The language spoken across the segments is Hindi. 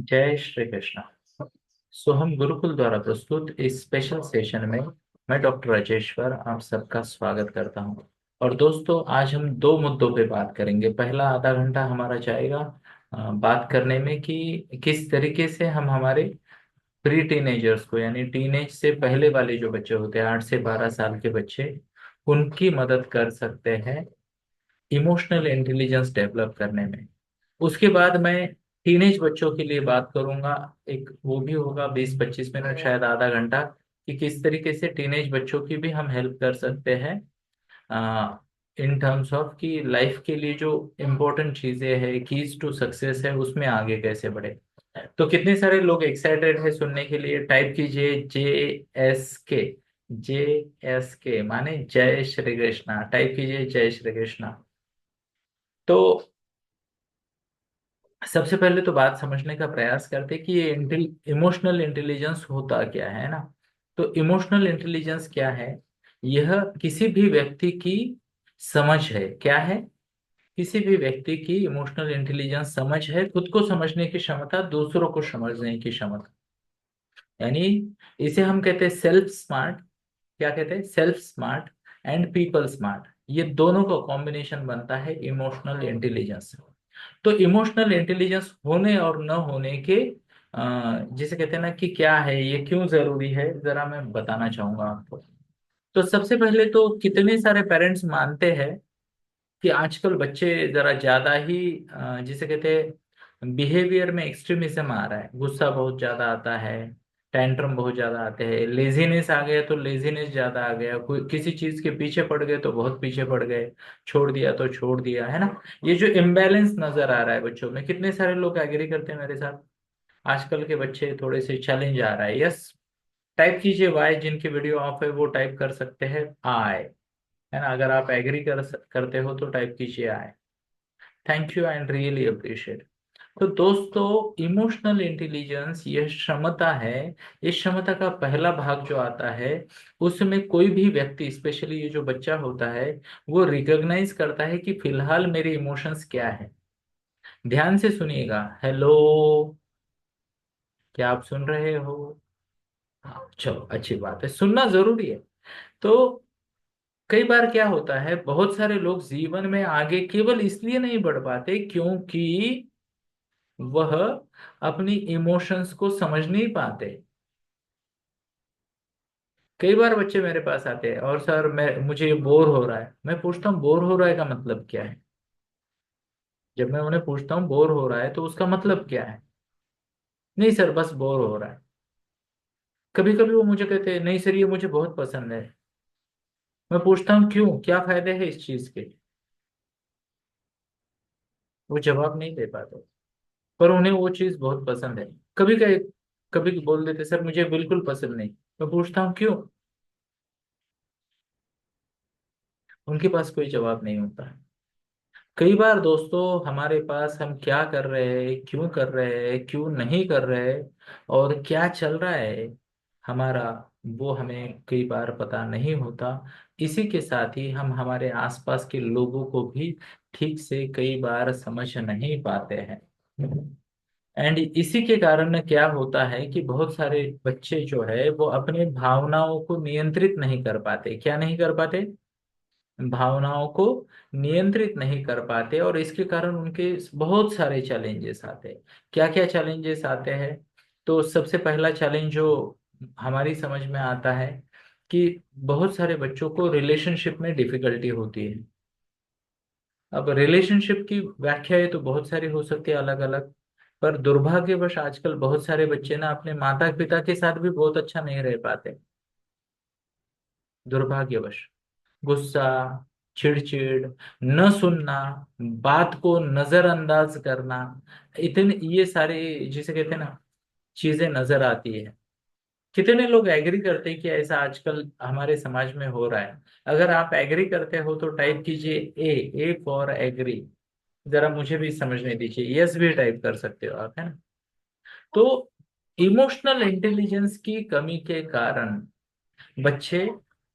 जय श्री कृष्ण। सो हम गुरुकुल द्वारा प्रस्तुत इस स्पेशल सेशन में मैं डॉक्टर राजेश्वर आप सबका स्वागत करता हूं। और दोस्तों, आज हम दो मुद्दों पे बात करेंगे। पहला आधा घंटा हमारा जाएगा बात करने में कि किस तरीके से हम हमारे प्री टीनेजर्स को, यानी टीनेज से पहले वाले जो बच्चे होते हैं, 8 से 12 साल के बच्चे, उनकी मदद कर सकते हैं इमोशनल इंटेलिजेंस डेवलप करने में। उसके बाद मैं टीनेज बच्चों के लिए बात करूंगा। एक वो भी होगा 20-25 मिनट, शायद आधा घंटा, कि किस तरीके से टीनेज बच्चों की भी हम हेल्प कर सकते हैं इन टर्म्स ऑफ कि लाइफ के लिए जो इम्पोर्टेंट चीजें हैं, कीज टू सक्सेस है, उसमें आगे कैसे बढ़े। तो कितने सारे लोग एक्साइटेड है सुनने के लिए? टाइप कीजिए JSK। JSK माने जय श्री कृष्णा। टाइप कीजिए जय श्री कृष्णा। तो सबसे पहले तो बात समझने का प्रयास करते कि ये इमोशनल इंटेलिजेंस होता क्या है ना। तो इमोशनल इंटेलिजेंस क्या है? यह किसी भी व्यक्ति की समझ है। क्या है? किसी भी व्यक्ति की इमोशनल इंटेलिजेंस समझ है, खुद को समझने की क्षमता, दूसरों को समझने की क्षमता। यानी इसे हम कहते हैं सेल्फ स्मार्ट। क्या कहते हैं? Self smart and people smart. ये दोनों का कॉम्बिनेशन बनता है इमोशनल इंटेलिजेंस। तो इमोशनल इंटेलिजेंस होने और न होने के जिसे कहते हैं ना कि क्या है, ये क्यों जरूरी है, जरा मैं बताना चाहूंगा आपको। तो सबसे पहले तो कितने सारे पेरेंट्स मानते हैं कि आजकल बच्चे जरा ज्यादा ही जिसे कहते हैं बिहेवियर में एक्सट्रीमिज्म आ रहा है। गुस्सा बहुत ज्यादा आता है, टैंट्रम बहुत ज्यादा आते हैं, लेजीनेस आ गया तो लेजीनेस ज्यादा आ गया, कोई किसी चीज के पीछे पड़ गए तो बहुत पीछे पड़ गए, छोड़ दिया तो छोड़ दिया, है ना। ये जो इम्बैलेंस नजर आ रहा है बच्चों में, कितने सारे लोग एग्री करते हैं मेरे साथ? आजकल के बच्चे थोड़े से चैलेंज आ रहा है। यस। टाइप कीजिए वाई, जिनकी वीडियो ऑफ है वो टाइप कर सकते हैं आई, है ना। अगर आप एग्री करते हो तो टाइप कीजिए I. Thank you and really appreciate. तो दोस्तों, इमोशनल इंटेलिजेंस यह क्षमता है। इस क्षमता का पहला भाग जो आता है, उसमें कोई भी व्यक्ति, स्पेशली ये जो बच्चा होता है, वो रिकॉग्नाइज करता है कि फिलहाल मेरे इमोशंस क्या है। ध्यान से सुनिएगा। हेलो, क्या आप सुन रहे हो? हाँ, चलो अच्छी बात है, सुनना जरूरी है। तो कई बार क्या होता है, बहुत सारे लोग जीवन में आगे केवल इसलिए नहीं बढ़ पाते क्योंकि वह अपनी इमोशंस को समझ नहीं पाते। कई बार बच्चे मेरे पास आते हैं और सर मैं मुझे बोर हो रहा है। मैं पूछता हूँ बोर हो रहा है का मतलब क्या है? जब मैं उन्हें पूछता हूँ बोर हो रहा है तो उसका मतलब क्या है? नहीं सर, बस बोर हो रहा है। कभी कभी वो मुझे कहते हैं नहीं सर, ये मुझे बहुत पसंद है। मैं पूछता हूँ क्यों, क्या फायदे हैं इस चीज के? वो जवाब नहीं दे पाते, पर उन्हें वो चीज बहुत पसंद है। कभी कभी कभी बोल देते सर मुझे बिल्कुल पसंद नहीं। मैं पूछता हूँ क्यों? उनके पास कोई जवाब नहीं होता है। कई बार दोस्तों, हमारे पास हम क्या कर रहे हैं, क्यों कर रहे हैं, क्यों नहीं कर रहे हैं, और क्या चल रहा है हमारा, वो हमें कई बार पता नहीं होता। इसी के साथ ही हम हमारे आसपास के लोगों को भी ठीक से कई बार समझ नहीं पाते हैं। एंड इसी के कारण क्या होता है कि बहुत सारे बच्चे जो है वो अपने भावनाओं को नियंत्रित नहीं कर पाते। क्या नहीं कर पाते? भावनाओं को नियंत्रित नहीं कर पाते, और इसके कारण उनके बहुत सारे चैलेंजेस आते हैं। क्या क्या चैलेंजेस आते हैं? तो सबसे पहला चैलेंज जो हमारी समझ में आता है कि बहुत सारे बच्चों को रिलेशनशिप में डिफिकल्टी होती है। अब रिलेशनशिप की व्याख्याएं तो बहुत सारी हो सकती है, अलग अलग। पर दुर्भाग्यवश आजकल बहुत सारे बच्चे ना अपने माता पिता के साथ भी बहुत अच्छा नहीं रह पाते। दुर्भाग्यवश गुस्सा, चिड़चिड़, न सुनना, बात को नजरअंदाज करना, इतने ये सारे जिसे कहते हैं ना चीजें नजर आती है। कितने लोग एग्री करते हैं कि ऐसा आजकल हमारे समाज में हो रहा है? अगर आप एग्री करते हो तो टाइप कीजिए ए फॉर एग्री। जरा मुझे भी समझने दीजिए, यस भी टाइप कर सकते हो आप, है ना। तो इमोशनल इंटेलिजेंस की कमी के कारण बच्चे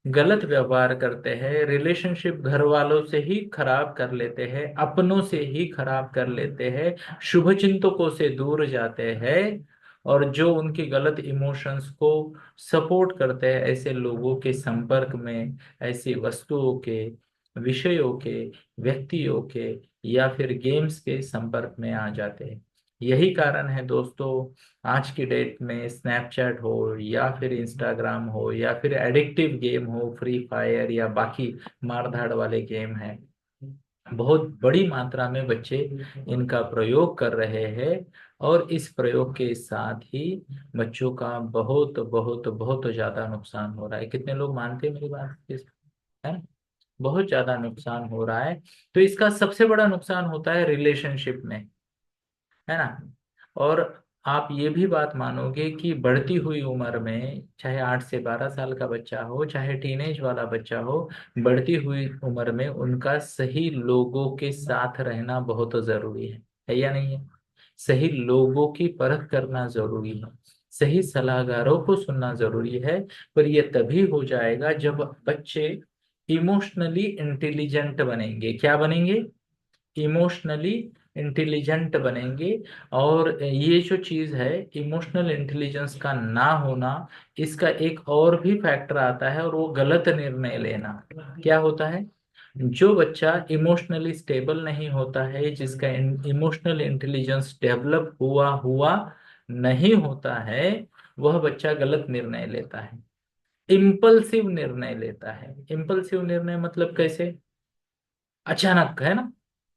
गलत व्यवहार करते हैं, रिलेशनशिप घर वालों से ही खराब कर लेते हैं, अपनों से ही खराब कर लेते हैं, शुभचिंतकों से दूर जाते हैं, और जो उनकी गलत इमोशंस को सपोर्ट करते हैं ऐसे लोगों के संपर्क में, ऐसी वस्तुओं के, विषयों के, व्यक्तियों के, या फिर गेम्स के संपर्क में आ जाते हैं। यही कारण है दोस्तों, आज की डेट में स्नैपचैट हो या फिर इंस्टाग्राम हो या फिर एडिक्टिव गेम हो, फ्री फायर या बाकी मारधाड़ वाले गेम हैं, बहुत बड़ी मात्रा में बच्चे इनका प्रयोग कर रहे हैं। और इस प्रयोग के साथ ही बच्चों का बहुत बहुत बहुत ज्यादा नुकसान हो रहा है। कितने लोग मानते हैं मेरी बात है ना? बहुत ज्यादा नुकसान हो रहा है। तो इसका सबसे बड़ा नुकसान होता है रिलेशनशिप में, है ना? और आप ये भी बात मानोगे कि बढ़ती हुई उम्र में, चाहे 8 से 12 साल का बच्चा हो, चाहे टीनेज वाला बच्चा हो, बढ़ती हुई उम्र में उनका सही लोगों के साथ रहना बहुत जरूरी है या नहीं है? सही लोगों की परख करना जरूरी है, सही सलाहकारों को सुनना जरूरी है। पर यह तभी हो जाएगा जब बच्चे इमोशनली इंटेलिजेंट बनेंगे। क्या बनेंगे? इमोशनली इंटेलिजेंट बनेंगे। और ये जो चीज है, इमोशनल इंटेलिजेंस का ना होना, इसका एक और भी फैक्टर आता है, और वो गलत निर्णय लेना। क्या होता है? जो बच्चा इमोशनली स्टेबल नहीं होता है, जिसका इमोशनल इंटेलिजेंस डेवलप हुआ हुआ नहीं होता है, वह बच्चा गलत निर्णय लेता है, इम्पल्सिव निर्णय लेता है। इम्पल्सिव निर्णय मतलब कैसे? अचानक, है ना?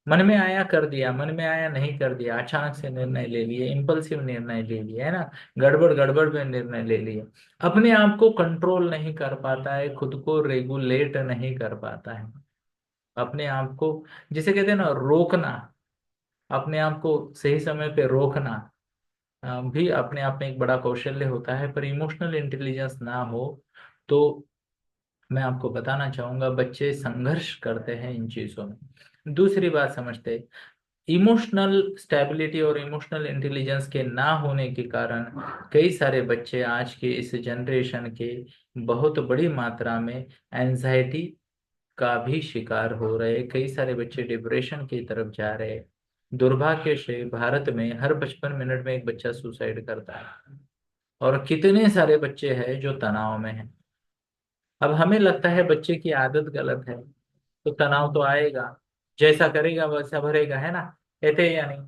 मन में आया कर दिया, मन में आया नहीं कर दिया, अचानक से निर्णय ले लिए, इम्पल्सिव निर्णय ले लिए, है ना? गड़बड़ गड़बड़ में निर्णय ले लिए। अपने आप को कंट्रोल नहीं कर पाता है, खुद को रेगुलेट नहीं कर पाता है, अपने आप को, जिसे कहते हैं ना, रोकना, अपने आप को सही समय पे रोकना, भी अपने आप में एक बड़ा कौशल्य होता है। पर इमोशनल इंटेलिजेंस ना हो तो मैं आपको बताना चाहूंगा, बच्चे संघर्ष करते हैं इन चीजों में। दूसरी बात समझते, इमोशनल स्टेबिलिटी और इमोशनल इंटेलिजेंस के ना होने के कारण कई सारे बच्चे आज के इस जनरेशन के बहुत बड़ी मात्रा में एंजाइटी का भी शिकार हो रहे। कई सारे बच्चे डिप्रेशन की तरफ जा रहे। दुर्भाग्य से भारत में हर 55 मिनट में एक बच्चा सुसाइड करता है, और कितने सारे बच्चे हैं जो तनाव में हैं। अब हमें लगता है बच्चे की आदत गलत है, तो तनाव तो आएगा, जैसा करेगा वैसा भरेगा, है ना? कहते हैं या नहीं?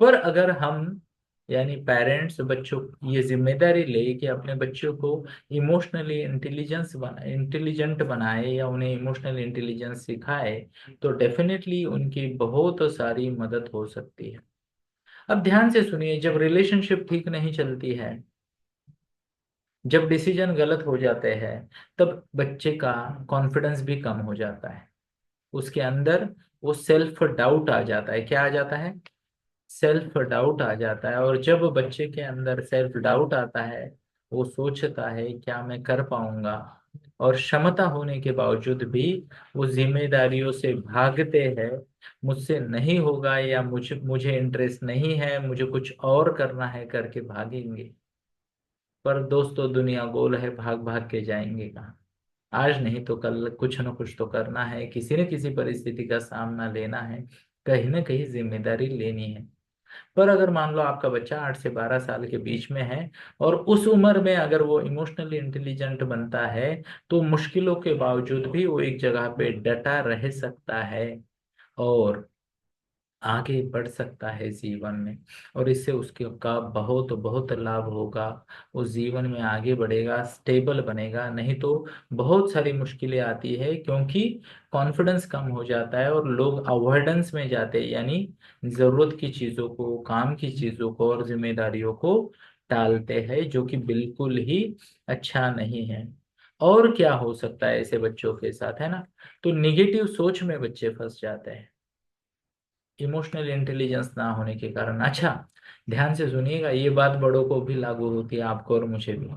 पर अगर हम, यानी पेरेंट्स, बच्चों ये जिम्मेदारी ले कि अपने बच्चों को इमोशनली इंटेलिजेंट बनाए या उन्हें इमोशनल इंटेलिजेंस सिखाए, तो डेफिनेटली उनकी बहुत सारी मदद हो सकती है। अब ध्यान से सुनिए, जब रिलेशनशिप ठीक नहीं चलती है, जब डिसीजन गलत हो जाते हैं, तब बच्चे का कॉन्फिडेंस भी कम हो जाता है, उसके अंदर वो सेल्फ डाउट आ जाता है। क्या आ जाता है? सेल्फ डाउट आ जाता है। और जब बच्चे के अंदर सेल्फ डाउट आता है, वो सोचता है क्या मैं कर पाऊंगा, और क्षमता होने के बावजूद भी वो जिम्मेदारियों से भागते हैं, मुझसे नहीं होगा, या मुझे मुझे इंटरेस्ट नहीं है, मुझे कुछ और करना है करके भागेंगे। पर दोस्तों, दुनिया गोल है, भाग भाग के जाएंगे कहाँ? आज नहीं तो कल कुछ न कुछ तो करना है, किसी न किसी परिस्थिति का सामना लेना है, कहीं ना कहीं जिम्मेदारी लेनी है। पर अगर मान लो आपका बच्चा 8 से 12 साल के बीच में है, और उस उम्र में अगर वो इमोशनली इंटेलिजेंट बनता है, तो मुश्किलों के बावजूद भी वो एक जगह पे डटा रह सकता है, और आगे बढ़ सकता है जीवन में, और इससे उसके का बहुत बहुत लाभ होगा। वो जीवन में आगे बढ़ेगा, स्टेबल बनेगा। नहीं तो बहुत सारी मुश्किलें आती है, क्योंकि कॉन्फिडेंस कम हो जाता है और लोग अवॉइडेंस में जाते हैं, यानी जरूरत की चीजों को, काम की चीजों को और जिम्मेदारियों को टालते हैं, जो कि बिल्कुल ही अच्छा नहीं है। और क्या हो सकता है ऐसे बच्चों के साथ, है ना? तो निगेटिव सोच में बच्चे फंस जाते हैं, इमोशनल इंटेलिजेंस ना होने के कारण। अच्छा, ध्यान से सुनिएगा, ये बात बड़ों को भी लागू होती है, आपको और मुझे भी।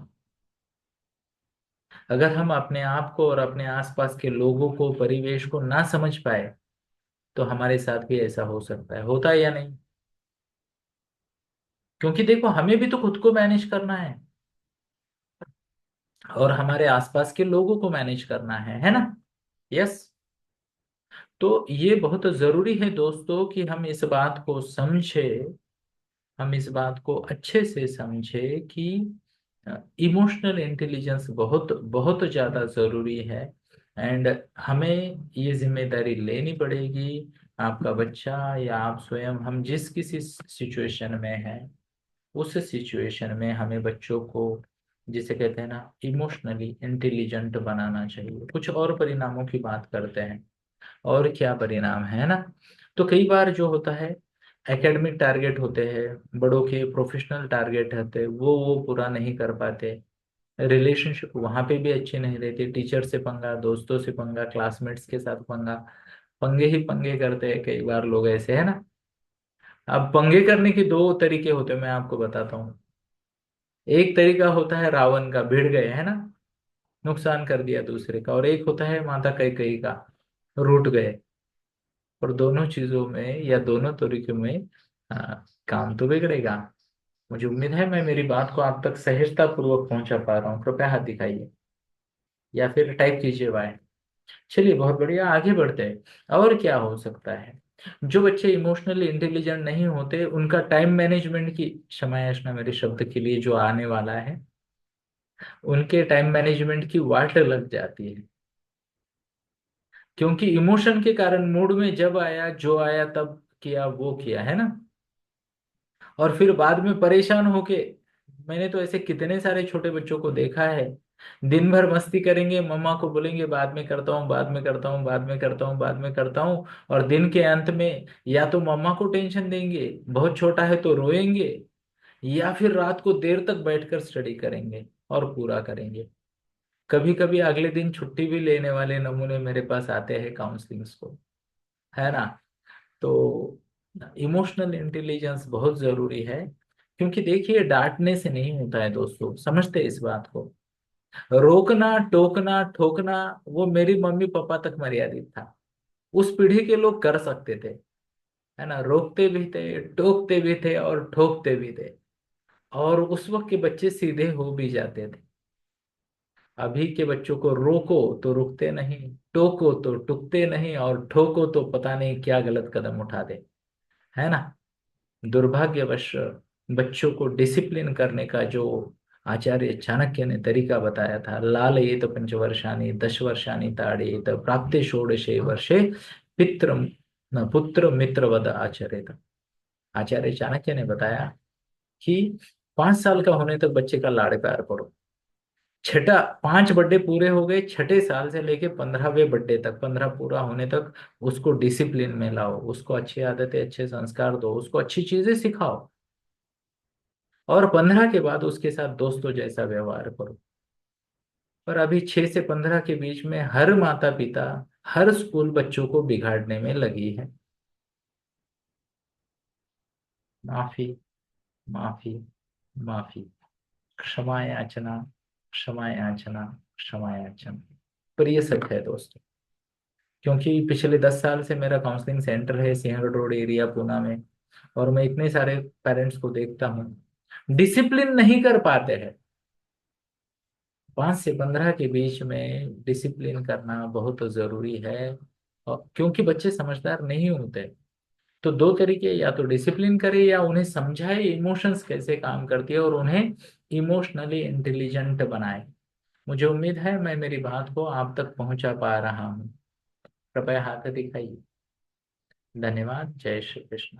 अगर हम अपने आप को और अपने आसपास के लोगों को, परिवेश को ना समझ पाए, तो हमारे साथ भी ऐसा हो सकता है। होता है या नहीं? क्योंकि देखो, हमें भी तो खुद को मैनेज करना है। और हमारे आसपास के लोगों को मैनेज करना है ना। यस। तो ये बहुत जरूरी है दोस्तों कि हम इस बात को समझे, हम इस बात को अच्छे से समझे कि इमोशनल इंटेलिजेंस बहुत बहुत ज्यादा जरूरी है। एंड हमें ये जिम्मेदारी लेनी पड़ेगी। आपका बच्चा या आप स्वयं, हम जिस किसी सिचुएशन में हैं, उस सिचुएशन में हमें बच्चों को, जिसे कहते हैं ना, इमोशनली इंटेलिजेंट बनाना चाहिए। कुछ और परिणामों की बात करते हैं। और क्या परिणाम है ना। तो कई बार जो होता है, एकेडमिक टारगेट होते हैं बड़ों के, प्रोफेशनल टारगेट होते हैं, वो पूरा नहीं कर पाते। रिलेशनशिप वहां पे भी अच्छी नहीं रहती, टीचर से पंगा, दोस्तों से पंगा, क्लासमेट्स के साथ पंगा, पंगे ही पंगे करते हैं कई बार लोग, ऐसे है ना। अब पंगे करने के दो तरीके होते हैं, मैं आपको बताता हूँ। एक तरीका होता है रावण का, भिड़ गए है ना, नुकसान कर दिया दूसरे का। और एक होता है माता कैकेयी का, रूठ गए। और दोनों चीजों में या दोनों तरीकों में काम तो बिगड़ेगा। मुझे उम्मीद है मैं मेरी बात को आप तक सहजता पूर्वक पहुंचा पा रहा हूँ। कृपया हाथ दिखाइए या फिर टाइप कीजिए वाय। चलिए बहुत बढ़िया, आगे बढ़ते हैं। और क्या हो सकता है। जो बच्चे इमोशनली इंटेलिजेंट नहीं होते, उनका टाइम मैनेजमेंट की, क्षमा याचना मेरे शब्द के लिए जो आने वाला है, उनके टाइम मैनेजमेंट की वाट लग जाती है। क्योंकि इमोशन के कारण मूड में जब आया, जो आया तब किया, वो किया, है ना। और फिर बाद में परेशान होके, मैंने तो ऐसे कितने सारे छोटे बच्चों को देखा है, दिन भर मस्ती करेंगे, मम्मा को बोलेंगे बाद में करता हूँ, बाद में करता हूँ, बाद में करता हूँ, बाद में करता हूँ। और दिन के अंत में या तो मम्मा को टेंशन देंगे, बहुत छोटा है तो रोएंगे, या फिर रात को देर तक बैठकर स्टडी करेंगे और पूरा करेंगे। कभी कभी अगले दिन छुट्टी भी लेने वाले नमूने मेरे पास आते हैं काउंसलिंग्स को, है ना। तो इमोशनल इंटेलिजेंस बहुत जरूरी है। क्योंकि देखिए, डांटने से नहीं होता है दोस्तों, समझते हैं इस बात को। रोकना, टोकना, ठोकना, वो मेरी मम्मी पापा तक मर्यादित था। उस पीढ़ी के लोग कर सकते थे, है ना, रोकते भी थे, टोकते भी थे और ठोकते भी थे। और उस वक्त के बच्चे सीधे हो भी जाते थे। अभी के बच्चों को रोको तो रुकते नहीं, टोको तो टुकते नहीं, और ठोको तो पता नहीं क्या गलत कदम उठा दे, है ना। दुर्भाग्यवश बच्चों को डिसिप्लिन करने का जो आचार्य चाणक्य ने तरीका बताया था, लालयेत पंचवर्षाणि दशवर्षाणि ताड़येत प्राप्ते षोडशे वर्षे पित्र न पुत्र मित्रवद आचरेत। आचार्य चाणक्य ने बताया कि 5 साल का होने तक बच्चे का लाड़ प्यार करो। छठा, 5 बर्थडे पूरे हो गए, छठे साल से लेके 15वें बर्थडे तक, 15 पूरा होने तक उसको डिसिप्लिन में लाओ, उसको अच्छी आदतें, अच्छे संस्कार दो, उसको अच्छी चीजें सिखाओ। और 15 के बाद उसके साथ दोस्तों जैसा व्यवहार करो। पर अभी 6 से 15 के बीच में हर माता पिता, हर स्कूल बच्चों को बिगाड़ने में लगी है। माफी, माफी, माफी, क्षमा याचना, क्षमा याचना, क्षमा याचना। पर ये सच है दोस्तों। क्योंकि पिछले 10 साल से मेरा काउंसलिंग सेंटर है सिंहगढ़ रोड एरिया पूना में, और मैं इतने सारे पेरेंट्स को देखता हूँ, डिसिप्लिन नहीं कर पाते हैं। 5 से 15 के बीच में डिसिप्लिन करना बहुत जरूरी है। और क्योंकि बच्चे समझदार नहीं होते, तो दो तरीके, या तो डिसिप्लिन करे या उन्हें समझाए इमोशंस कैसे काम करती है, और उन्हें इमोशनली इंटेलिजेंट बनाए। मुझे उम्मीद है मैं मेरी बात को आप तक पहुंचा पा रहा हूँ। कृपया हाथ दिखाइए। धन्यवाद। जय श्री कृष्ण।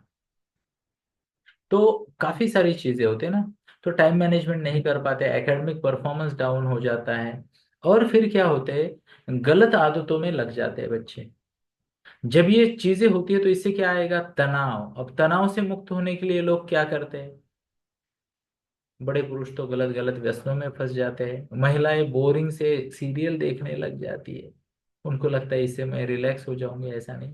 तो काफी सारी चीजें होती है ना। तो टाइम मैनेजमेंट नहीं कर पाते, एकेडमिक परफॉर्मेंस डाउन हो जाता है। और फिर क्या होते हैं, गलत आदतों में लग जाते हैं बच्चे। जब ये चीजें होती है तो इससे क्या आएगा, तनाव। अब तनाव से मुक्त होने के लिए लोग क्या करते हैं, बड़े पुरुष तो गलत गलत व्यसनों में फंस जाते हैं, महिलाएं बोरिंग से सीरियल देखने लग जाती है, उनको लगता है इससे मैं रिलैक्स हो जाऊंगी, ऐसा नहीं।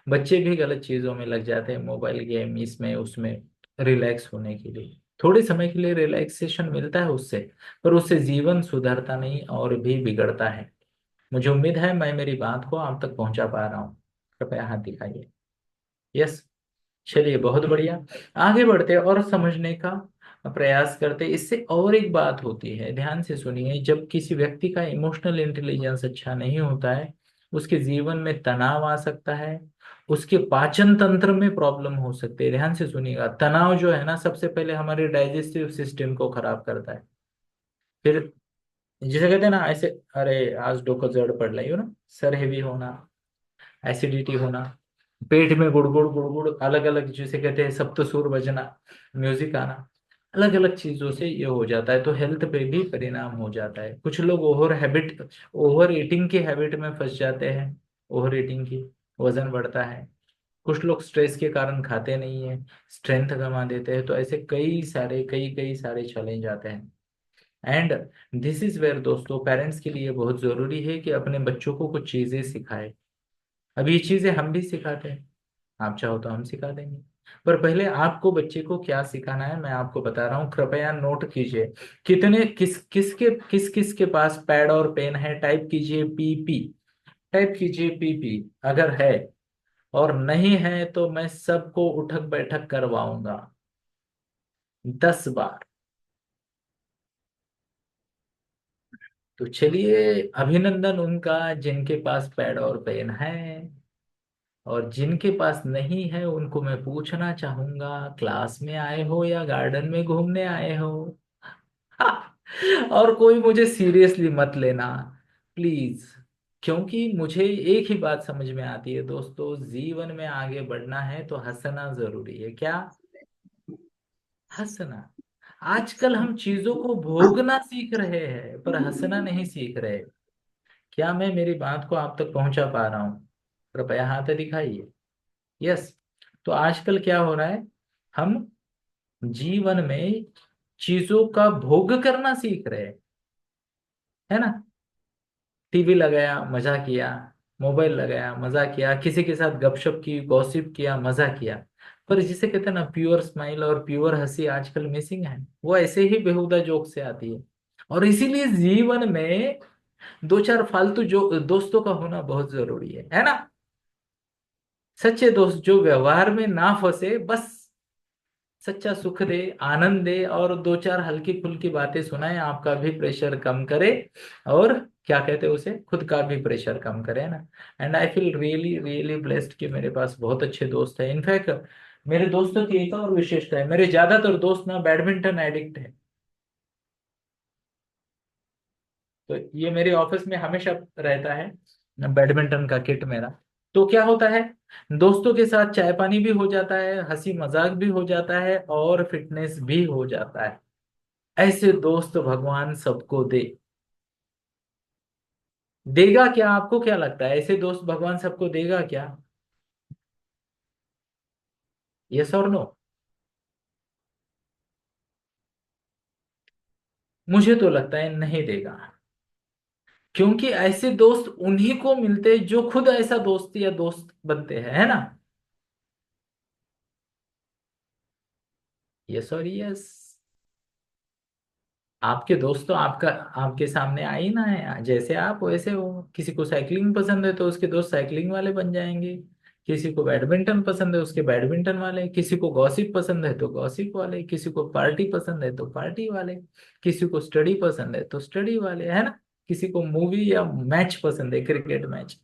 बच्चे भी गलत चीजों में लग जाते हैं, मोबाइल गेम, इसमें उसमें, रिलैक्स होने के लिए। थोड़े समय के लिए रिलैक्सेशन मिलता है उससे, पर उससे जीवन सुधरता नहीं और भी बिगड़ता है। मुझे उम्मीद है मैं मेरी बात को आप तक पहुंचा पा रहा हूँ। कृपया हाथ दिखाइए। यस। चलिए बहुत बढ़िया, आगे बढ़ते हैं और समझने का प्रयास करते। इससे और एक बात होती है, ध्यान से सुनिए, जब किसी व्यक्ति का इमोशनल इंटेलिजेंस अच्छा नहीं होता है, उसके जीवन में तनाव आ सकता है, उसके पाचन तंत्र में प्रॉब्लम हो सकती है। ध्यान से सुनिएगा, तनाव जो है ना, सबसे पहले हमारे डाइजेस्टिव सिस्टम को खराब करता है। फिर जिसे कहते हैं ना ऐसे, अरे आज डोको जड़ पड़ रही हो ना, सर हेवी होना, एसिडिटी होना, पेट में गुड़गुड़ गुड़गुड़, अलग अलग जिसे कहते हैं सप्त सुर बजना, म्यूजिक आना, अलग अलग चीजों से ये हो जाता है, तो हेल्थ पे भी परिणाम हो जाता है। कुछ लोग ओवर ईटिंग की हैबिट में फंस जाते हैं, ओवर ईटिंग की, वजन बढ़ता है। कुछ लोग स्ट्रेस के कारण खाते नहीं है, स्ट्रेंथ गंवा देते हैं। तो ऐसे कई कई सारे चैलेंज आते हैं। एंड दिस इज वेयर दोस्तों, पेरेंट्स के लिए बहुत जरूरी है कि अपने बच्चों को कुछ चीजें सिखाए। अब ये चीजें हम भी सिखाते हैं, आप चाहो तो हम सिखा देंगे, पर पहले आपको बच्चे को क्या सिखाना है मैं आपको बता रहा हूँ, कृपया नोट कीजिए। किस किस के पास पैड और पेन है, टाइप कीजिए पीपी, टाइप कीजिए पीपी अगर है, और नहीं है तो मैं सबको उठक बैठक करवाऊंगा 10 बार। तो चलिए, अभिनंदन उनका जिनके पास पैड और पेन है, और जिनके पास नहीं है उनको मैं पूछना चाहूंगा, क्लास में आए हो या गार्डन में घूमने आए हो? और कोई मुझे सीरियसली मत लेना प्लीज, क्योंकि मुझे एक ही बात समझ में आती है दोस्तों, जीवन में आगे बढ़ना है तो हंसना जरूरी है। क्या? हंसना। आजकल हम चीजों को भोगना सीख रहे हैं पर हंसना नहीं सीख रहे। क्या मैं मेरी बात को आप तक पहुंचा पा रहा हूं? कृपया हाथ दिखाइए। यस। तो आजकल क्या हो रहा है, हम जीवन में चीजों का भोग करना सीख रहे हैं, है ना? टीवी लगाया मजा किया, मोबाइल लगाया मजा किया, किसी के साथ गपशप की, गॉसिप किया, मजा किया, पर जिसे कहते हैं ना प्योर स्माइल और प्योर हंसी आजकल मिसिंग है। वो ऐसे ही बेहुदा जोक से आती है। और इसीलिए जीवन में दो चार फालतू जो दोस्तों का होना बहुत जरूरी है ना? सच्चे दोस्त जो व्यवहार में ना फंसे, बस सच्चा सुख दे, आनंद दे, और दो चार हल्की फुल्की बातें सुनाए, आपका भी प्रेशर कम करे, और क्या कहते हैं उसे, खुद का भी प्रेशर कम करे ना। And I feel really really blessed कि मेरे पास बहुत अच्छे दोस्त हैं। इनफैक्ट मेरे दोस्तों की एक और विशेषता है, मेरे ज्यादातर दोस्त ना बैडमिंटन एडिक्ट है। तो ये मेरे ऑफिस में हमेशा रहता है बैडमिंटन का किट मेरा। तो क्या होता है, दोस्तों के साथ चाय पानी भी हो जाता है, हंसी मजाक भी हो जाता है, और फिटनेस भी हो जाता है। ऐसे दोस्त भगवान सबको दे। देगा क्या? आपको क्या लगता है, ऐसे दोस्त भगवान सबको देगा क्या? यस और नो? मुझे तो लगता है नहीं देगा, क्योंकि ऐसे दोस्त उन्हीं को मिलते हैं जो खुद ऐसा दोस्त या दोस्त बनते हैं, है ना? यस और यस। आपके दोस्त तो आपका आपके सामने आ ही ना है, जैसे आप वैसे हो। किसी को साइकिलिंग पसंद है तो उसके दोस्त साइकिलिंग वाले बन जाएंगे, किसी को बैडमिंटन पसंद है उसके बैडमिंटन वाले, किसी को गॉसिप पसंद है तो गॉसिप वाले, किसी को पार्टी पसंद है तो पार्टी वाले, किसी को स्टडी पसंद है तो स्टडी वाले, है ना? किसी को मूवी या मैच पसंद है, क्रिकेट मैच,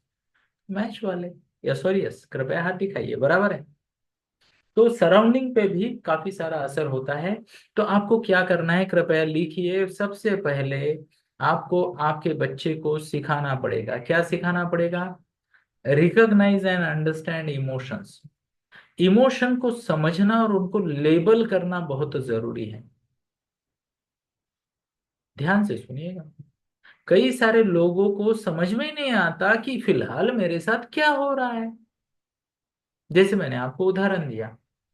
मैच वाले। यस और यस, कृपया हाथ दिखाइए, बराबर है। तो सराउंडिंग पे भी काफी सारा असर होता है। तो आपको क्या करना है, कृपया लिखिए। सबसे पहले आपको आपके बच्चे को सिखाना पड़ेगा, क्या सिखाना पड़ेगा? Recognise and understand emotions. Emotion को समझना और उनको लेबल करना बहुत जरूरी है। ध्यान से सुनिएगा, कई सारे लोगों को समझ में ही नहीं आता कि फिलहाल मेरे साथ क्या हो रहा है। जैसे मैंने आपको उदाहरण दिया,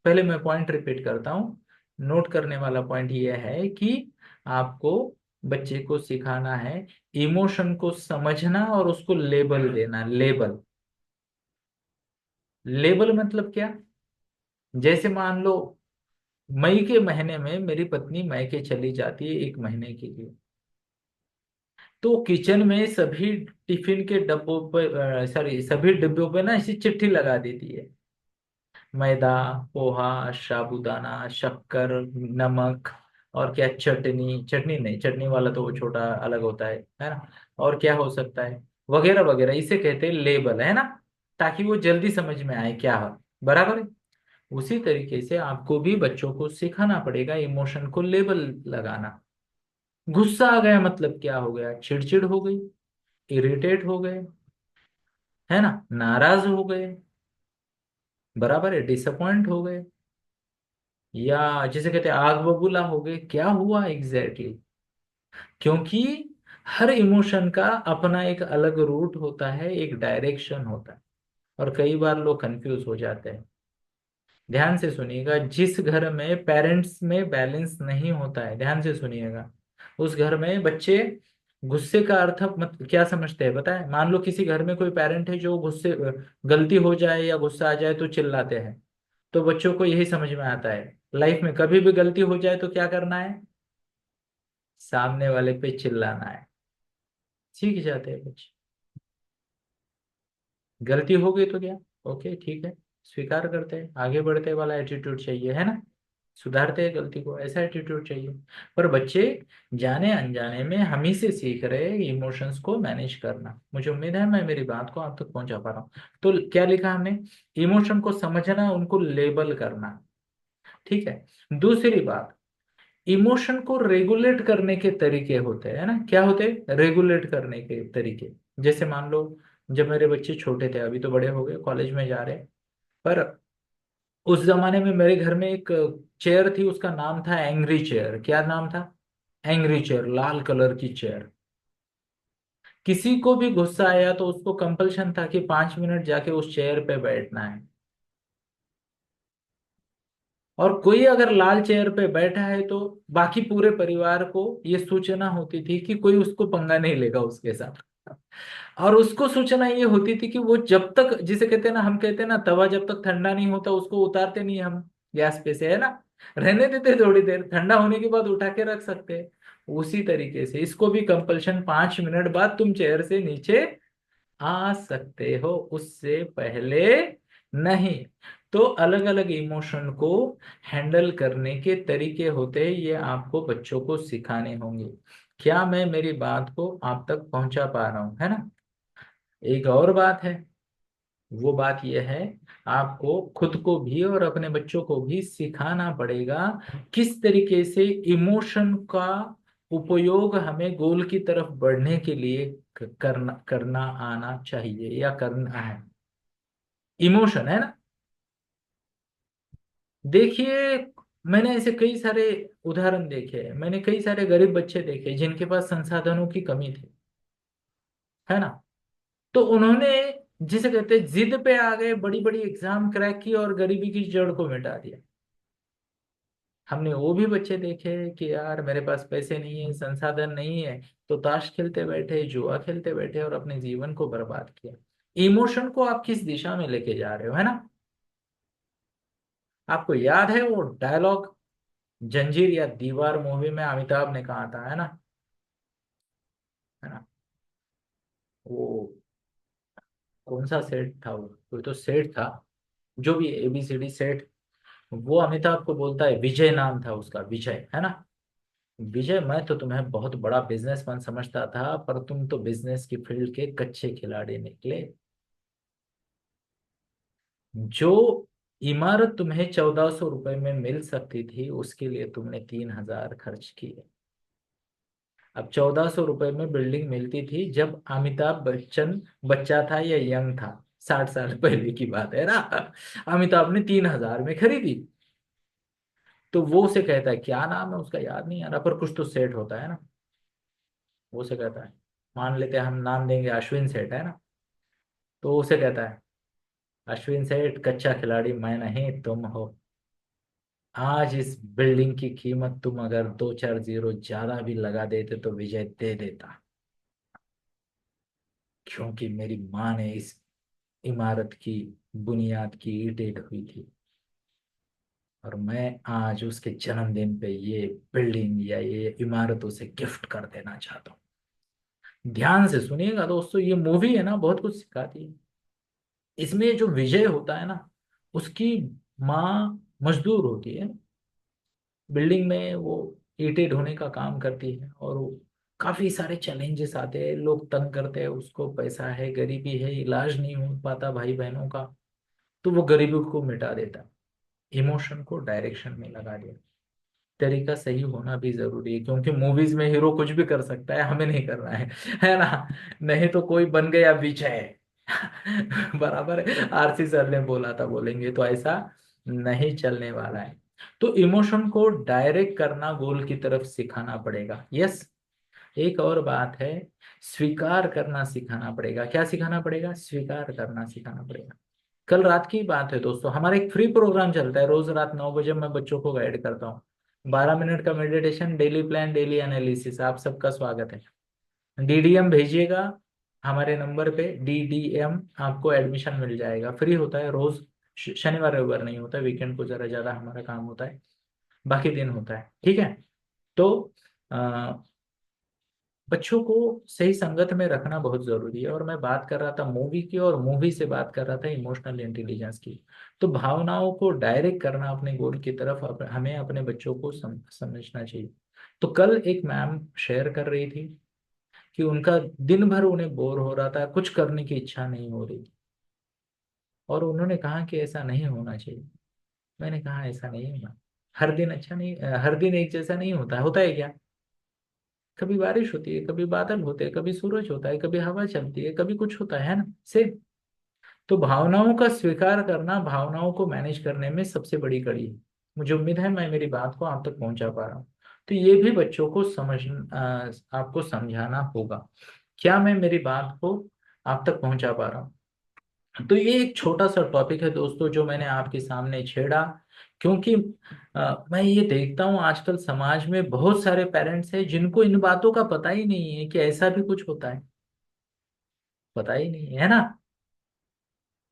पहले मैं पॉइंट रिपीट करता हूं। नोट करने वाला पॉइंट यह है कि आपको बच्चे को सिखाना है इमोशन को समझना और उसको लेबल देना। लेबल, लेबल मतलब क्या? जैसे मान लो मई के महीने में मेरी पत्नी मायके चली जाती है 1 महीने के लिए, तो किचन में सभी टिफिन के डब्बों पर, सॉरी, सभी डिब्बों पे ना ऐसी चिट्ठी लगा देती है, मैदा, पोहा, साबूदाना, शक्कर, नमक, और क्या, चटनी, चटनी नहीं, चटनी वाला तो वो छोटा अलग होता है ना। और क्या हो सकता है, वगैरह वगैरह, इसे कहते हैं लेबल, है ना, ताकि वो जल्दी समझ में आए क्या है। बराबर है। उसी तरीके से आपको भी बच्चों को सिखाना पड़ेगा इमोशन को लेबल लगाना। गुस्सा आ गया मतलब क्या हो गया, चिड़चिड़ हो गई, इरिटेट हो गए, है ना, नाराज हो गए, बराबर है, डिसअपॉइंट हो गए, या जिसे कहते हैं आग बबूला हो गए, क्या हुआ एग्जैक्टली exactly? क्योंकि हर इमोशन का अपना एक अलग रूट होता है, एक डायरेक्शन होता है, और कई बार लोग कंफ्यूज हो जाते हैं। ध्यान से सुनिएगा, जिस घर में पेरेंट्स में बैलेंस नहीं होता है, ध्यान से सुनिएगा, उस घर में बच्चे गुस्से का अर्थ मत क्या समझते हैं पता है। मान लो किसी घर में कोई पेरेंट है जो गुस्से, गलती हो जाए या गुस्सा आ जाए तो चिल्लाते हैं, तो बच्चों को यही समझ में आता है, लाइफ में कभी भी गलती हो जाए तो क्या करना है, सामने वाले पे चिल्लाना है। सीख जाते हैं बच्चे। गलती हो गई तो क्या, ओके ठीक है, स्वीकार करते हैं, आगे बढ़ते वाला एटीट्यूड चाहिए, है ना, सुधारते हैं गलती को, ऐसा एटीट्यूड चाहिए। पर बच्चे जाने अनजाने में हम ही से सीख रहे हैं इमोशंस को मैनेज करना। मुझे उम्मीद है मैं मेरी बात को आप तक पहुंचा पा रहा हूँ। तो क्या लिखा हमने, इमोशन को समझना, उनको लेबल करना, ठीक है। दूसरी बात, इमोशन को रेगुलेट करने के तरीके होते हैं ना, क्या होते हैं, रेगुलेट करने के तरीके। जैसे मान लो, जब मेरे बच्चे छोटे थे, अभी तो बड़े हो गए, कॉलेज में जा रहे हैं, पर उस जमाने में मेरे घर में एक चेयर थी, उसका नाम था एंग्री चेयर। क्या नाम था, एंग्री चेयर, लाल कलर की चेयर। किसी को भी गुस्सा आया तो उसको कंपल्शन था कि 5 मिनट जाके उस चेयर पे बैठना है। और कोई अगर लाल चेयर पे बैठा है तो बाकी पूरे परिवार को ये सूचना होती थी कि कोई उसको पंगा नहीं लेगा उसके साथ। और उसको सूचना ये होती थी कि वो जब तक, जिसे कहते हैं ना, हम कहते हैं ना, तवा जब तक ठंडा नहीं होता उसको उतारते नहीं हम गैस पे से, है ना, रहने देते थोड़ी देर, ठंडा होने के बाद उठा के रख सकते हैं। उसी तरीके से इसको भी कंपल्शन, 5 मिनट बाद तुम चेयर से नीचे आ सकते हो, उससे पहले नहीं। तो अलग अलग इमोशन को हैंडल करने के तरीके होते हैं, ये आपको बच्चों को सिखाने होंगे। क्या मैं मेरी बात को आप तक पहुंचा पा रहा हूं, है ना। एक और बात है, वो बात यह है, आपको खुद को भी और अपने बच्चों को भी सिखाना पड़ेगा किस तरीके से इमोशन का उपयोग हमें गोल की तरफ बढ़ने के लिए करना करना आना चाहिए या करना है। इमोशन, है ना। देखिए, मैंने ऐसे कई सारे उदाहरण देखे हैं, मैंने कई सारे गरीब बच्चे देखे जिनके पास संसाधनों की कमी थी, है ना। तो उन्होंने, जिसे कहते हैं, जिद पे आ गए, बड़ी बड़ी एग्जाम क्रैक की और गरीबी की जड़ को मिटा दिया। हमने वो भी बच्चे देखे कि यार मेरे पास पैसे नहीं है, संसाधन नहीं है, तो ताश खेलते बैठे, जुआ खेलते बैठे और अपने जीवन को बर्बाद किया। इमोशन को आप किस दिशा में लेके जा रहे हो, है ना। आपको याद है वो डायलॉग, जंजीर या दीवार मूवी में अमिताभ ने कहा था, है ना, है ना, वो कौन सा सेठ था, वो कोई तो सेठ था, जो भी एबीसीडी सेठ, वो अमिताभ को बोलता है, विजय नाम था उसका, विजय, है ना, विजय, मैं तो तुम्हें बहुत बड़ा बिजनेसमैन समझता था, पर तुम तो बिजनेस की फील्ड के कच्चे खिलाड़ी निकले। जो इमारत तुम्हें 1400 रुपए में मिल सकती थी, उसके लिए तुमने 3000 खर्च किए। अब 1400 रुपए में बिल्डिंग मिलती थी जब अमिताभ बच्चन बच्चा था या यंग था, 60 साल पहले की बात है ना। अमिताभ ने 3000 में खरीदी। तो वो उसे कहता है, क्या नाम है उसका याद नहीं आ रहा, पर कुछ तो सेठ होता है ना, वो उसे कहता है, मान लेते हैं हम नाम देंगे अश्विन सेठ, है ना। तो उसे कहता है, अश्विन सेठ, कच्चा खिलाड़ी मैं नहीं तुम हो। आज इस बिल्डिंग की कीमत तुम अगर 2-4 जीरो ज्यादा भी लगा देते तो विजय दे देता, क्योंकि मेरी माँ ने इस इमारत की बुनियाद की ईंटें ढोई थी, और मैं आज उसके जन्मदिन पे ये बिल्डिंग या ये इमारत उसे गिफ्ट कर देना चाहता हूँ। ध्यान से सुनिएगा दोस्तों, ये मूवी है ना, बहुत कुछ सिखाती है। इसमें जो विजय होता है ना, उसकी माँ मजदूर होती है, बिल्डिंग में वो ईंटें ढोने का काम करती है, और काफी सारे चैलेंजेस आते हैं, लोग तंग करते हैं उसको, पैसा है, गरीबी है, इलाज नहीं हो पाता भाई बहनों का, तो वो गरीबी को मिटा देता, इमोशन को डायरेक्शन में लगा दिया। तरीका सही होना भी जरूरी है, क्योंकि मूवीज में हीरो कुछ भी कर सकता है, हमें नहीं करना है ना। नहीं तो कोई बन गया विजय बराबर है, आरसी सर ने बोला था, बोलेंगे तो ऐसा नहीं चलने वाला है। तो इमोशन को डायरेक्ट करना गोल की तरफ सिखाना पड़ेगा। यस। एक और बात है, स्वीकार करना सिखाना पड़ेगा। क्या सिखाना पड़ेगा? स्वीकार करना सिखाना पड़ेगा। कल रात की बात है दोस्तों, हमारा एक फ्री प्रोग्राम चलता है, रोज रात 9 बजे मैं बच्चों को गाइड करता हूँ। 12 मिनट का meditation, daily plan, daily analysis. आप सबका स्वागत है। डीडीएम भेजिएगा हमारे नंबर पे, डीडीएम, आपको एडमिशन मिल जाएगा। फ्री होता है रोज, शनिवार रविवार नहीं होता, वीकेंड को जरा ज्यादा हमारा काम होता है, बाकी दिन होता है। ठीक है। तो बच्चों को सही संगत में रखना बहुत जरूरी है। और मैं बात कर रहा था मूवी की, और मूवी से बात कर रहा था इमोशनल इंटेलिजेंस की। तो भावनाओं को डायरेक्ट करना अपने गोल की तरफ, हमें अपने बच्चों को समझना चाहिए। तो कल एक मैम शेयर कर रही थी कि उनका दिन भर उन्हें बोर हो रहा था, कुछ करने की इच्छा नहीं हो रही, और उन्होंने कहा कि ऐसा नहीं होना चाहिए। मैंने कहा ऐसा नहीं होना, हर दिन अच्छा नहीं, हर दिन एक जैसा नहीं होता है। होता है क्या? कभी बारिश होती है, कभी बादल होते हैं, कभी सूरज होता है, कभी हवा चलती है, कभी कुछ होता है ना, से। तो भावनाओं का स्वीकार करना भावनाओं को मैनेज करने में सबसे बड़ी कड़ी है। मुझे उम्मीद है मैं मेरी बात को आप तक पहुंचा पा रहा हूँ। तो ये भी बच्चों को आपको समझाना होगा। क्या मैं मेरी बात को आप तक पहुंचा पा रहा हूँ? तो ये एक छोटा सा टॉपिक है दोस्तों, जो मैंने आपके सामने छेड़ा, क्योंकि मैं ये देखता हूँ आजकल समाज में बहुत सारे पेरेंट्स हैं जिनको इन बातों का पता ही नहीं है कि ऐसा भी कुछ होता है। पता ही नहीं है ना।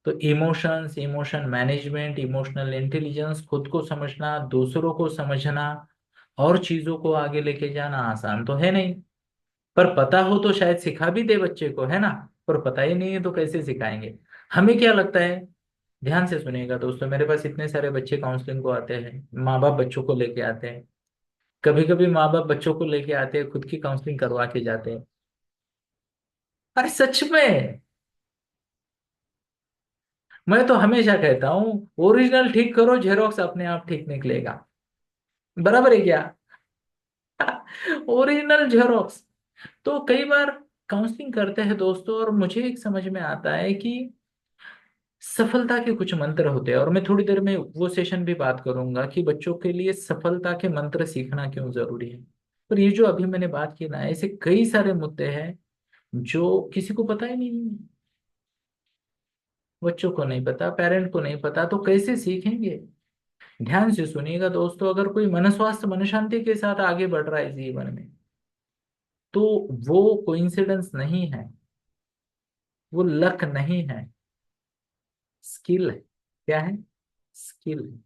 तो emotions, emotion management, emotional intelligence, खुद को समझना, दूसरों को समझना, और चीजों को आगे लेके जाना आसान तो है नहीं। पर पता हो तो शायद सिखा भी दे बच्चे को, है ना। पर पता ही नहीं है तो कैसे सिखाएंगे? हमें क्या लगता है, ध्यान से सुनिएगा दोस्तों, मेरे पास इतने सारे बच्चे काउंसलिंग को आते हैं, माँ बाप बच्चों को लेके आते हैं, कभी कभी माँ बाप बच्चों को लेके आते हैं, खुद की काउंसलिंग करवा के जाते हैं। अरे सच में, मैं तो हमेशा कहता हूँ, ओरिजिनल ठीक करो, जेरोक्स अपने आप ठीक निकलेगा। बराबर है क्या? Original xerox. तो कई बार काउंसलिंग करते हैं दोस्तों, और मुझे एक समझ में आता है कि सफलता के कुछ मंत्र होते हैं, और मैं थोड़ी देर में वो सेशन भी बात करूंगा कि बच्चों के लिए सफलता के मंत्र सीखना क्यों जरूरी है। पर ये जो अभी मैंने बात की ना, ऐसे कई सारे मुद्दे हैं जो किसी को पता ही नहीं है। बच्चों को नहीं पता, पेरेंट को नहीं पता, तो कैसे सीखेंगे? ध्यान से सुनिएगा दोस्तों, अगर कोई मन स्वास्थ्य मन शांति के साथ आगे बढ़ रहा है जीवन में, तो वो कोइंसिडेंस नहीं है, वो लक नहीं है, स्किल है। क्या है? स्किल है।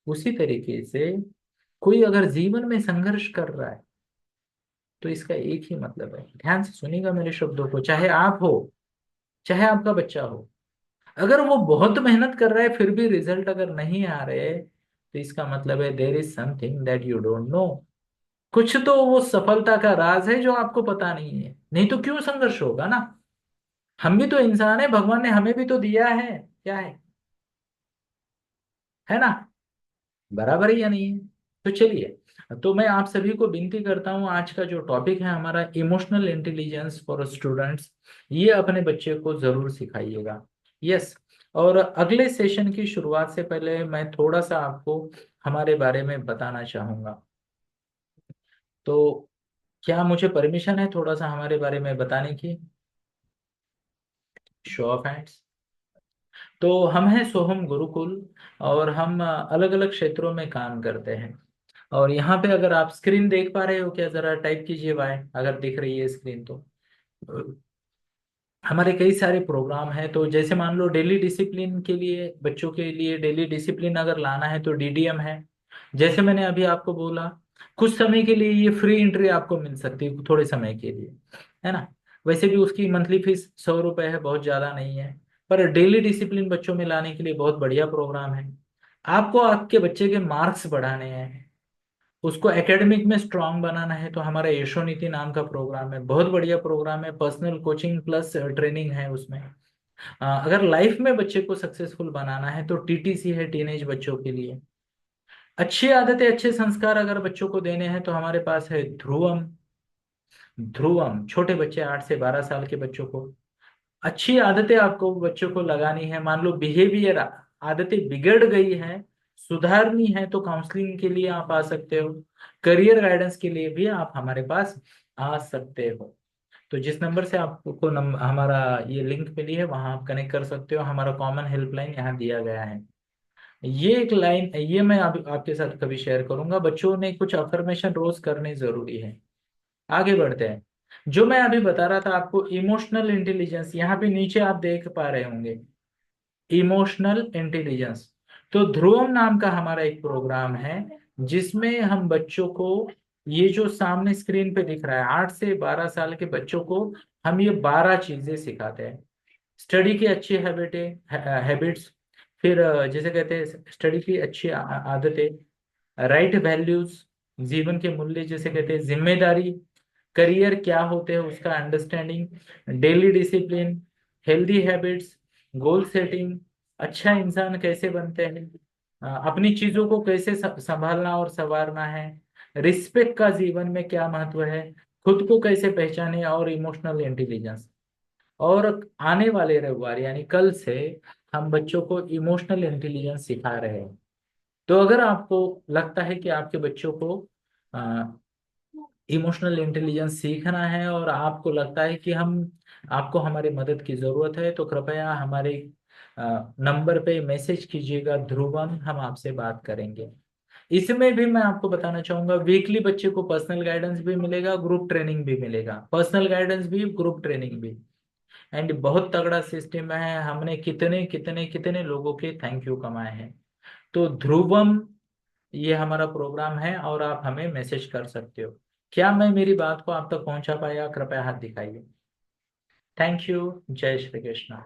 उसी तरीके से कोई अगर जीवन में संघर्ष कर रहा है, तो इसका एक ही मतलब है, ध्यान से सुनिएगा मेरे शब्दों को, चाहे आप हो, चाहे आपका बच्चा हो, अगर वो बहुत मेहनत कर रहा है फिर भी रिजल्ट अगर नहीं आ रहे, तो इसका मतलब है there is something that you don't know. कुछ तो वो सफलता का राज है जो आपको पता नहीं है, नहीं तो क्यों संघर्ष होगा ना। हम भी तो इंसान है, भगवान ने हमें भी तो दिया है, क्या है ना। बराबर है या नहीं है? तो चलिए, तो मैं आप सभी को विनती करता हूँ, आज का जो टॉपिक है हमारा इमोशनल इंटेलिजेंस फॉर स्टूडेंट्स, ये अपने बच्चे को जरूर सिखाइएगा। यस। और अगले सेशन की शुरुआत से पहले मैं थोड़ा सा आपको हमारे बारे में बताना चाहूंगा। तो क्या मुझे परमिशन है थोड़ा सा हमारे बारे में बताने की? Show off hands. तो हम हैं सोहम गुरुकुल, और हम अलग अलग क्षेत्रों में काम करते हैं। और यहाँ पे अगर आप स्क्रीन देख पा रहे हो क्या, जरा टाइप कीजिए वाई, अगर दिख रही है स्क्रीन तो। हमारे कई सारे प्रोग्राम हैं, तो जैसे मान लो डेली डिसिप्लिन के लिए, बच्चों के लिए डेली डिसिप्लिन अगर लाना है तो डीडीएम है। जैसे मैंने अभी आपको बोला, कुछ समय के लिए ये फ्री एंट्री आपको मिल सकती है, थोड़े समय के लिए, है ना। वैसे भी उसकी मंथली फीस 100 रुपये है, बहुत ज्यादा नहीं है। पर डेली डिसिप्लिन बच्चों में लाने के लिए बहुत बढ़िया प्रोग्राम है। आपको आपके बच्चे के मार्क्स बढ़ाने हैं, उसको एकेडमिक में स्ट्रांग बनाना है तो हमारा यशोनीति नाम का प्रोग्राम है, बहुत बढ़िया प्रोग्राम है, पर्सनल कोचिंग प्लस ट्रेनिंग है उसमें। अगर लाइफ में बच्चे को सक्सेसफुल बनाना है तो टीटीसी है, टीनेज बच्चों के लिए। अच्छी आदतें, अच्छे संस्कार अगर बच्चों को देने हैं तो हमारे पास है ध्रुवम। ध्रुवम छोटे बच्चे 8 से 12 साल के बच्चों को अच्छी आदतें आपको बच्चों को लगानी है। मान लो बिहेवियर आदतें बिगड़ गई है, सुधारनी है, तो काउंसलिंग के लिए आप आ सकते हो। करियर गाइडेंस के लिए भी आप हमारे पास आ सकते हो। तो जिस नंबर से आपको हमारा ये लिंक मिली है वहां आप कनेक्ट कर सकते हो। हमारा कॉमन हेल्पलाइन यहाँ दिया गया है। ये एक लाइन ये मैं आपके साथ कभी शेयर करूंगा। बच्चों ने कुछ अफर्मेशन रोज करने जरूरी है। आगे बढ़ते हैं। जो मैं अभी बता रहा था आपको, इमोशनल इंटेलिजेंस, यहाँ पे नीचे आप देख पा रहे होंगे, इमोशनल इंटेलिजेंस। तो ध्रुवम नाम का हमारा एक प्रोग्राम है जिसमें हम बच्चों को, ये जो सामने स्क्रीन पे दिख रहा है, 8 से 12 साल के बच्चों को हम ये 12 चीजें सिखाते हैं। स्टडी की अच्छी हैबिट्स, फिर जैसे कहते हैं स्टडी की अच्छी आदतें, राइट वैल्यूज, जीवन के मूल्य जैसे कहते हैं, जिम्मेदारी, करियर क्या होते हैं उसका understanding, daily discipline, healthy habits, goal setting, अच्छा इंसान कैसे बनते हैं, अपनी चीजों को कैसे संभालना और संवारना है, रिस्पेक्ट का जीवन में क्या महत्व है, खुद को कैसे पहचाने, और इमोशनल इंटेलिजेंस। और आने वाले रविवार यानी कल से हम बच्चों को इमोशनल इंटेलिजेंस सिखा रहे हैं। तो अगर आपको लगता है कि आपके बच्चों को इमोशनल इंटेलिजेंस सीखना है और आपको लगता है कि हम आपको हमारी मदद की जरूरत है, तो कृपया हमारे नंबर पे मैसेज कीजिएगा ध्रुवम, हम आपसे बात करेंगे। इसमें भी मैं आपको बताना चाहूंगा, वीकली बच्चे को पर्सनल गाइडेंस भी मिलेगा, ग्रुप ट्रेनिंग भी मिलेगा, पर्सनल गाइडेंस भी, ग्रुप ट्रेनिंग भी। एंड बहुत तगड़ा सिस्टम है, हमने कितने कितने कितने लोगों के थैंक यू कमाए हैं। तो ध्रुवम ये हमारा प्रोग्राम है और आप हमें मैसेज कर सकते हो। क्या मैं मेरी बात को आप तक पहुंचा पाया? कृपया हाथ दिखाइए। Thank you. जय श्री कृष्ण।